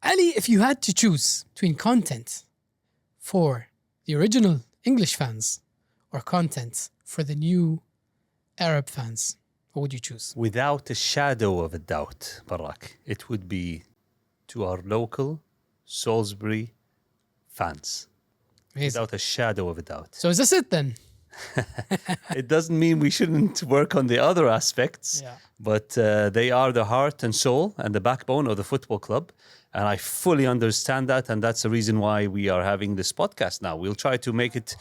Ali, if you had to choose between content for the original English fans or content for the new Arab fans, what would you choose? Without a shadow of a doubt, Barak, it would be to our local Salisbury fans. Amazing. Without a shadow of a doubt. So is this it then? It doesn't mean we shouldn't work on the other aspects, but they are the heart and soul and the backbone of the football club. And I fully understand that. And that's the reason why we are having this podcast now. We'll try to make it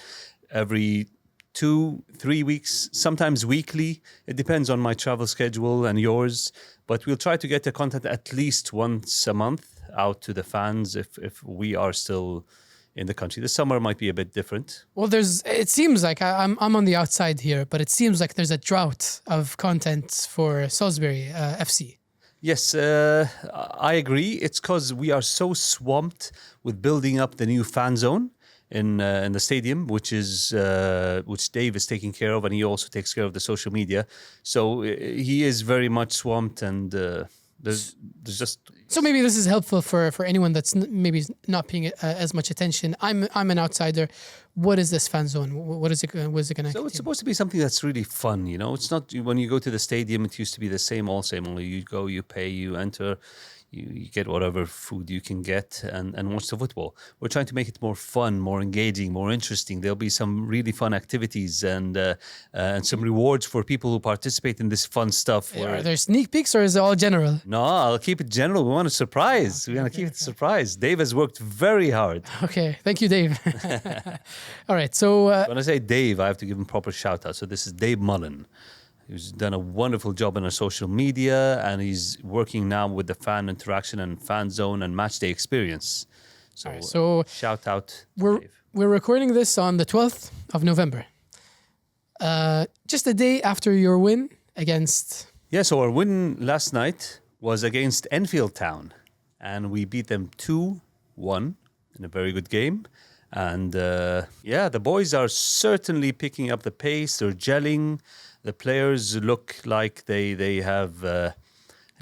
every 2-3 weeks, sometimes weekly. It depends on my travel schedule and yours. But we'll try to get the content at least once a month out to the fans if we are still in the country. The summer might be a bit different. Well, it seems like I'm on the outside here, but it seems like there's a drought of content for Salisbury FC. Yes, I agree. It's because we are so swamped with building up the new fan zone in the stadium, which Dave is taking care of, and he also takes care of the social media. So he is very much swamped, and there's just. So maybe this is helpful for anyone that's maybe not paying as much attention. I'm an outsider. What is this fan zone? What is it going to? So it's supposed to be something that's really fun, you know. It's not when you go to the stadium. It used to be the same, only you go, you pay, you enter. You get whatever food you can get and watch the football. We're trying to make it more fun, more engaging, more interesting. There'll be some really fun activities and some rewards for people who participate in this fun stuff. Are there sneak peeks or is it all general? No, I'll keep it general. We want a surprise. We want to keep it a surprise. Dave has worked very hard. Okay, thank you, Dave. All right, so... when I say Dave, I have to give him proper shout out. So this is Dave Mullen. He's done a wonderful job on our social media, and he's working now with the fan interaction and fan zone and matchday experience. So, right, so shout out to Dave. We're recording this on the 12th of November. Just a day after your win against... Yeah, so our win last night was against Enfield Town, and we beat them 2-1 in a very good game. And the boys are certainly picking up the pace. They're gelling. The players look like they have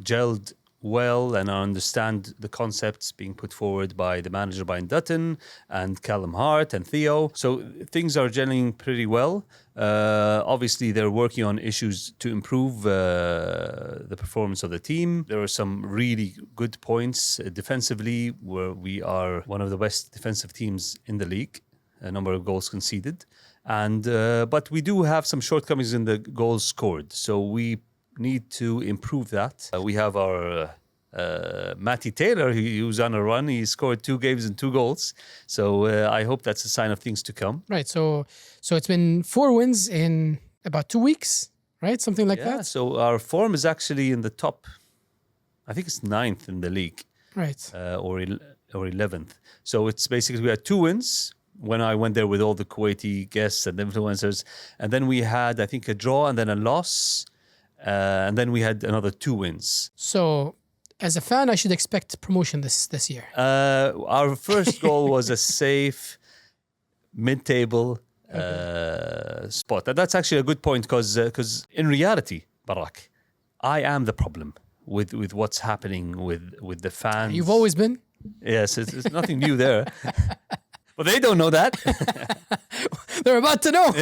gelled well and understand the concepts being put forward by the manager, Brian Dutton, and Callum Hart and Theo. So things are gelling pretty well. Obviously, they're working on issues to improve the performance of the team. There are some really good points defensively, where we are one of the best defensive teams in the league. A number of goals conceded. But we do have some shortcomings in the goals scored. So we need to improve that. We have our Matty Taylor, who's on a run. He scored 2 games and 2 goals. So I hope that's a sign of things to come. Right. So it's been 4 wins in about 2 weeks, right? Something like that. So our form is actually in the top, I think it's 9th in the league. Right. Or 11th. So it's basically we had 2 wins when I went there with all the Kuwaiti guests and influencers. And then we had, I think, a draw and then a loss. And then we had another 2 wins. So, as a fan, I should expect promotion this year. Our first goal was a safe mid-table spot. And that's actually a good point because in reality, Barak, I am the problem with what's happening with the fans. You've always been? Yes, it's nothing new there. But they don't know that. They're about to know.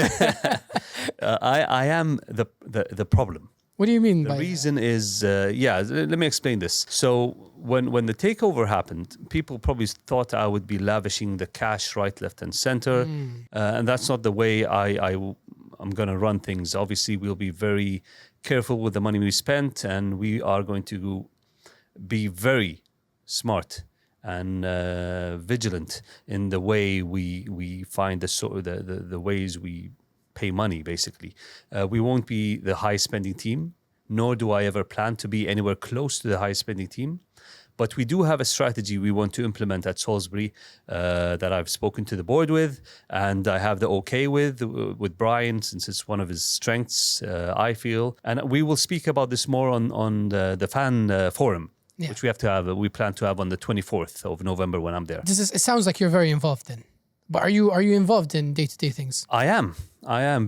I am the problem. What do you mean by that? The reason is, let me explain this. So when the takeover happened, people probably thought I would be lavishing the cash right, left, and center. And that's not the way I'm going to run things. Obviously, we'll be very careful with the money we spent, and we are going to be very smart and vigilant in the way we find the ways we pay money, basically. We won't be the high-spending team, nor do I ever plan to be anywhere close to the high-spending team. But we do have a strategy we want to implement at Salisbury that I've spoken to the board with, and I have the okay with Brian, since it's one of his strengths, I feel. And we will speak about this more on the fan forum. Which we plan to have on the 24th of November when I'm there. It sounds like you're very involved then. But are you involved in day-to-day things? I am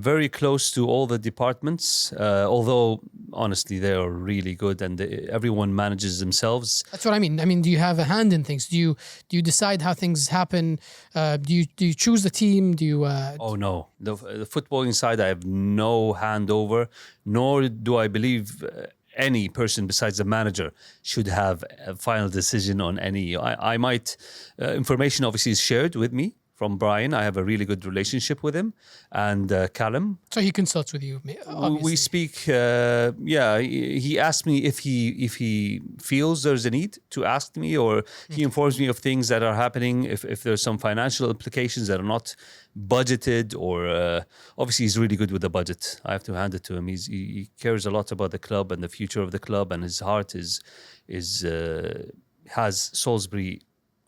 very close to all the departments, although honestly they are really good and everyone manages themselves. That's what I mean. I mean, do you have a hand in things? Do you decide how things happen? Do you choose the team? Do you? Oh no, the footballing side I have no hand over, nor do I believe any person besides the manager should have a final decision on any. I might information obviously is shared with me from Brian. I have a really good relationship with him, and Callum. So he consults with you. Obviously. We speak. He asked me if he feels there's a need to ask me, or he informs me of things that are happening. If there's some financial implications that are not budgeted, or obviously he's really good with the budget. I have to hand it to him. He cares a lot about the club and the future of the club, and his heart has Salisbury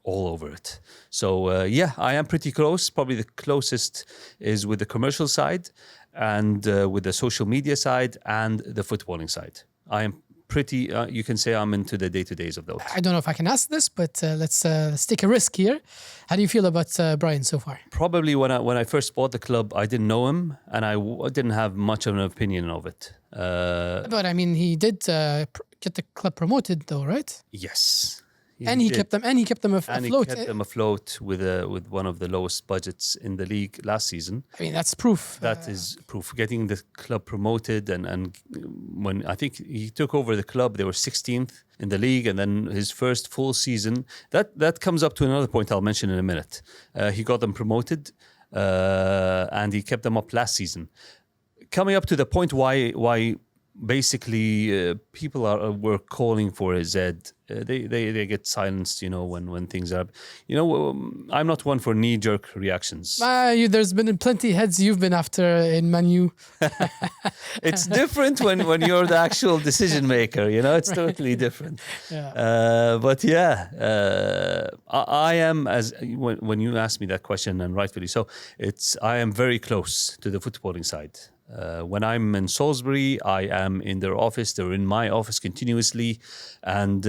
all over it. So I am pretty close. Probably the closest is with the commercial side and with the social media side and the footballing side. I am pretty, you can say I'm into the day-to-days of those. I don't know if I can ask this, but let's take a risk here. How do you feel about Brian so far? Probably when I first bought the club, I didn't know him and I didn't have much of an opinion of it. But I mean, he did get the club promoted though, right? Yes. He kept them afloat. And he kept them afloat with one of the lowest budgets in the league last season. I mean, that's proof. That is proof. Getting the club promoted, and when I think he took over the club, they were 16th in the league, and then his first full season. That comes up to another point I'll mention in a minute. He got them promoted, and he kept them up last season. Coming up to the point why basically people were calling for his head. They get silenced, when things are, I'm not one for knee-jerk reactions. There's been plenty heads you've been after in Man U. It's different when you're the actual decision maker, it's totally different. Yeah. I am, as when you asked me that question, and rightfully so, I am very close to the footballing side. When I'm in Salisbury, I am in their office. They're in my office continuously, and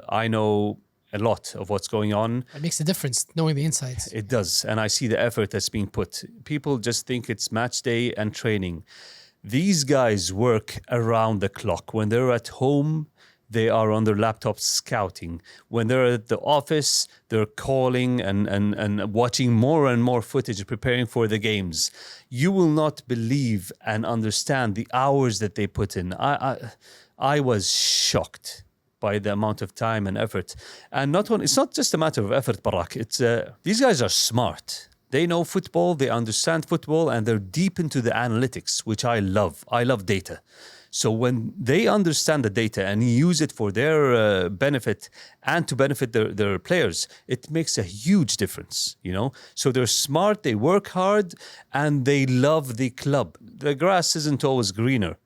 I know a lot of what's going on. It makes a difference knowing the insides. It does, and I see the effort that's being put. People just think it's match day and training. These guys work around the clock. When they're at home, they are on their laptops scouting. When they're at the office, they're calling and watching more and more footage, preparing for the games. You will not believe and understand the hours that they put in. I was shocked by the amount of time and effort. And it's not just a matter of effort, Barak. These guys are smart. They know football, they understand football, and they're deep into the analytics, which I love. I love data. So when they understand the data and use it for their benefit and to benefit their players, it makes a huge difference, So they're smart, they work hard, and they love the club. The grass isn't always greener,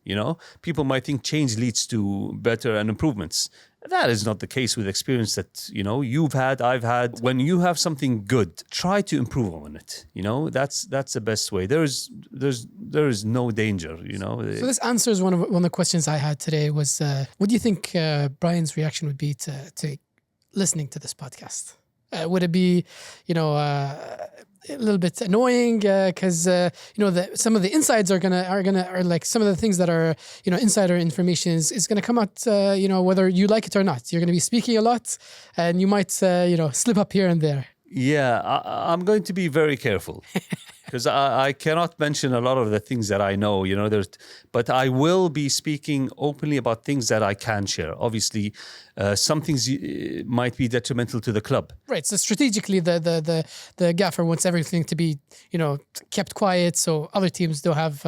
People might think change leads to better and improvements. That is not the case with experience that, you've had, I've had. When you have something good, try to improve on it. That's the best way. There is no danger, So this answers one of the questions I had today was, what do you think Brian's reaction would be to listening to this podcast? Would it be, a little bit annoying because some of the insides are like some of the things that are insider information is gonna come out whether you like it or not. You're gonna be speaking a lot, and you might slip up here and there. Yeah, I'm going to be very careful because I cannot mention a lot of the things that I know, but I will be speaking openly about things that I can share. Obviously, some things might be detrimental to the club. Right. So strategically, the gaffer wants everything to be, kept quiet, so other teams don't have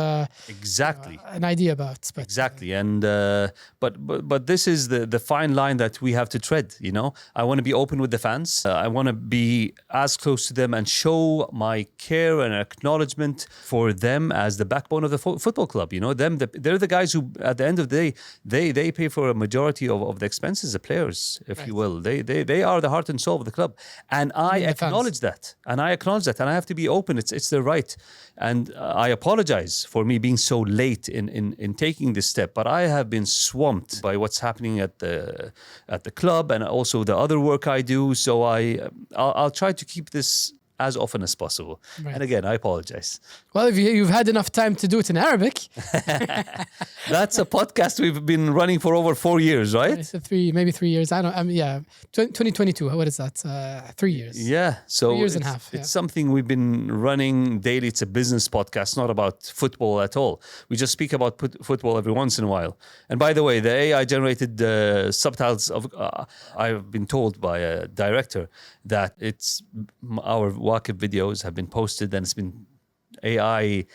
exactly an idea about. But, exactly, and but this is the fine line that we have to tread. I want to be open with the fans. I want to be as close to them and show my care and acknowledgement for them as the backbone of the football club. They're the guys who, at the end of the day, they pay for a majority of the expenses. The players, if you will, they are the heart and soul of the club, and I acknowledge that, and I have to be open. It's their right, and I apologize for me being so late in taking this step. But I have been swamped by what's happening at the club and also the other work I do. So I'll try to keep this as often as possible. Right. And again, I apologize. Well, if you've had enough time to do it in Arabic, That's a podcast we've been running for over 4 years, right? it's maybe 3 years. I mean, yeah, 2022. What is that? 3 years. Yeah, so 3 years and a half, it's something we've been running daily. It's a business podcast, not about football at all. We just speak about football every once in a while. And by the way, the AI-generated subtitles of I've been told by a director that our Waqif videos have been posted and it's been AI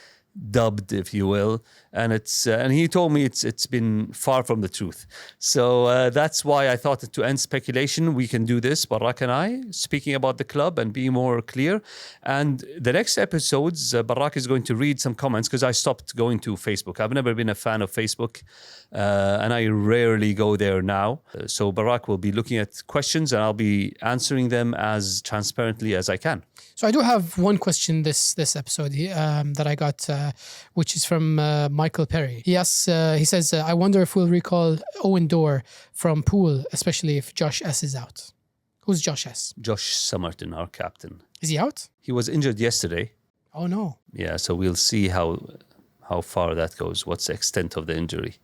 dubbed, if you will, and and he told me it's been far from the truth. So that's why I thought that to end speculation, we can do this, Barak and I, speaking about the club and being more clear. And the next episodes, Barak is going to read some comments because I stopped going to Facebook. I've never been a fan of Facebook, and I rarely go there now. So Barak will be looking at questions and I'll be answering them as transparently as I can. So I do have one question this episode that I got, which is from Michael Perry. He asks, he says, I wonder if we'll recall Owen Dorr from Pool, especially if Josh S is out. Who's Josh S? Josh Summerton, our captain. Is he out? He was injured yesterday. Oh no. Yeah, so we'll see how far that goes. What's the extent of the injury?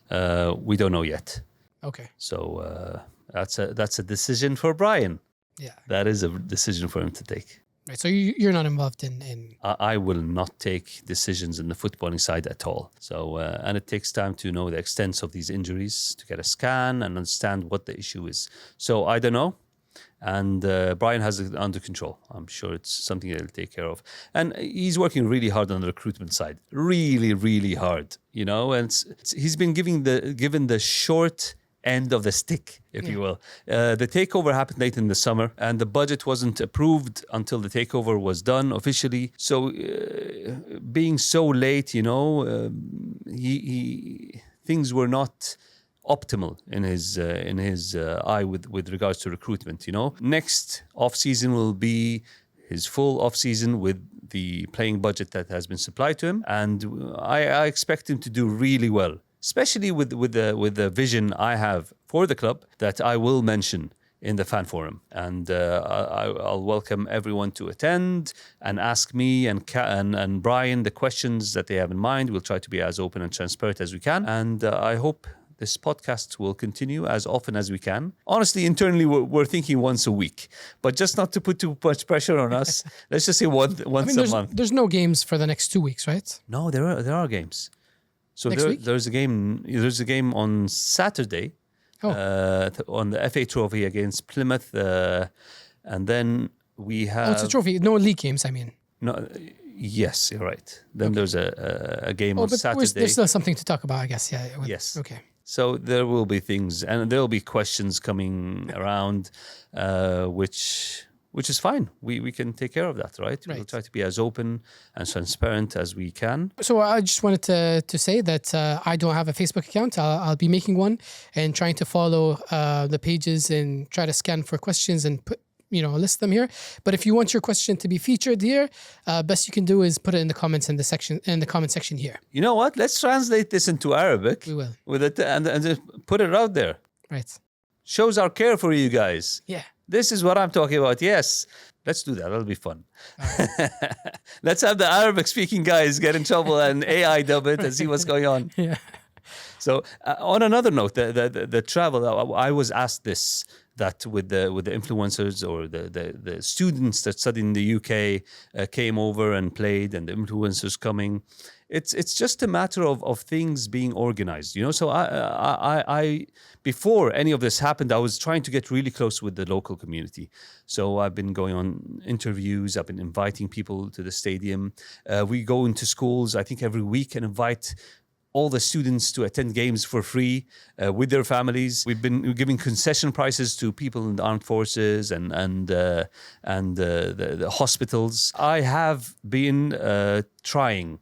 We don't know yet. Okay. So that's a decision for Brian. Yeah. That is a decision for him to take. Right. So you're not involved in. I will not take decisions in the footballing side at all. So and it takes time to know the extent of these injuries, to get a scan and understand what the issue is. So I don't know. And Brian has it under control. I'm sure it's something that he'll take care of. And he's working really hard on the recruitment side. Really, really hard. You know, and he's been given the short end of the stick, if you will. The takeover happened late in the summer and the budget wasn't approved until the takeover was done officially. So being so late, you know, things were not optimal in his eye with regards to recruitment, you know. Next off-season will be his full off-season with the playing budget that has been supplied to him. And I expect him to do really well, especially with the vision I have for the club that I will mention in the fan forum. And I'll welcome everyone to attend and ask me and Brian the questions that they have in mind. We'll try to be as open and transparent as we can. And I hope this podcast will continue as often as we can. Honestly, internally, we're thinking once a week, but just not to put too much pressure on us. Let's just say once a month. There's no games for the next 2 weeks, right? No, there are games. So there's a game on Saturday on the FA Trophy against Plymouth, and then we have. Oh, it's a trophy. No league games, I mean. No, yes, you're right. Then there's a game on Saturday. There's still something to talk about, I guess. Yeah. Yes. Okay. So there will be things, and there will be questions coming around, which is fine. We can take care of that, right? We'll try to be as open and transparent as we can. So I just wanted to say that I don't have a Facebook account. I'll be making one and trying to follow the pages and try to scan for questions and list them here. But if you want your question to be featured here, best you can do is put it in the comments in the comment section here. You know what? Let's translate this into Arabic. We will. With it and just put it out there. Right. Shows our care for you guys. Yeah. This is what I'm talking about. Yes. Let's do that. That'll be fun. Right. Let's have the Arabic speaking guys get in trouble and AI dub it and see what's going on. Yeah. So on another note, the travel, I was asked this, that with the influencers or the students that study in the UK came over and played, and the influencers coming, it's just a matter of things being organized, you know. So I before any of this happened, I was trying to get really close with the local community. So I've been going on interviews, I've been inviting people to the stadium. We go into schools, I think every week, and invite all the students to attend games for free with their families. We've been giving concession prices to people in the armed forces and the hospitals. I have been trying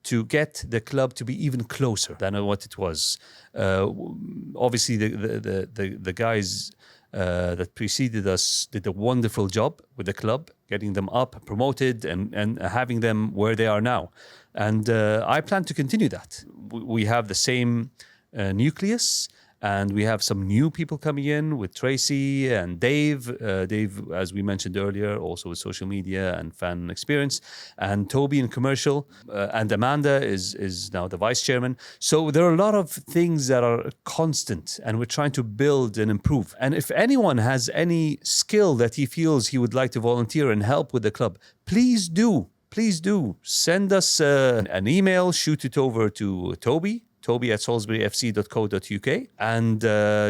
to get the club to be even closer than what it was. Obviously, the guys that preceded us did a wonderful job with the club, getting them up, promoted, and having them where they are now. And I plan to continue that. We have the same nucleus, And we have some new people coming in with Tracy and Dave. Dave, as we mentioned earlier, also with social media and fan experience. And Toby in commercial. And Amanda is now the vice chairman. So there are a lot of things that are constant, and we're trying to build and improve. And if anyone has any skill that he feels he would like to volunteer and help with the club, please do. Please do. Send us an email, shoot it over to Toby at salisburyfc.co.uk, and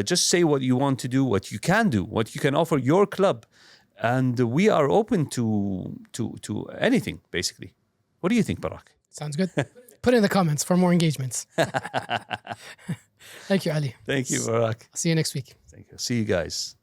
just say what you want to do, what you can do, what you can offer your club. And we are open to anything, basically. What do you think, Barak? Sounds good. Put it in the comments for more engagements. Thank you, Ali. Thank you, Barak. See you next week. Thank you. See you guys.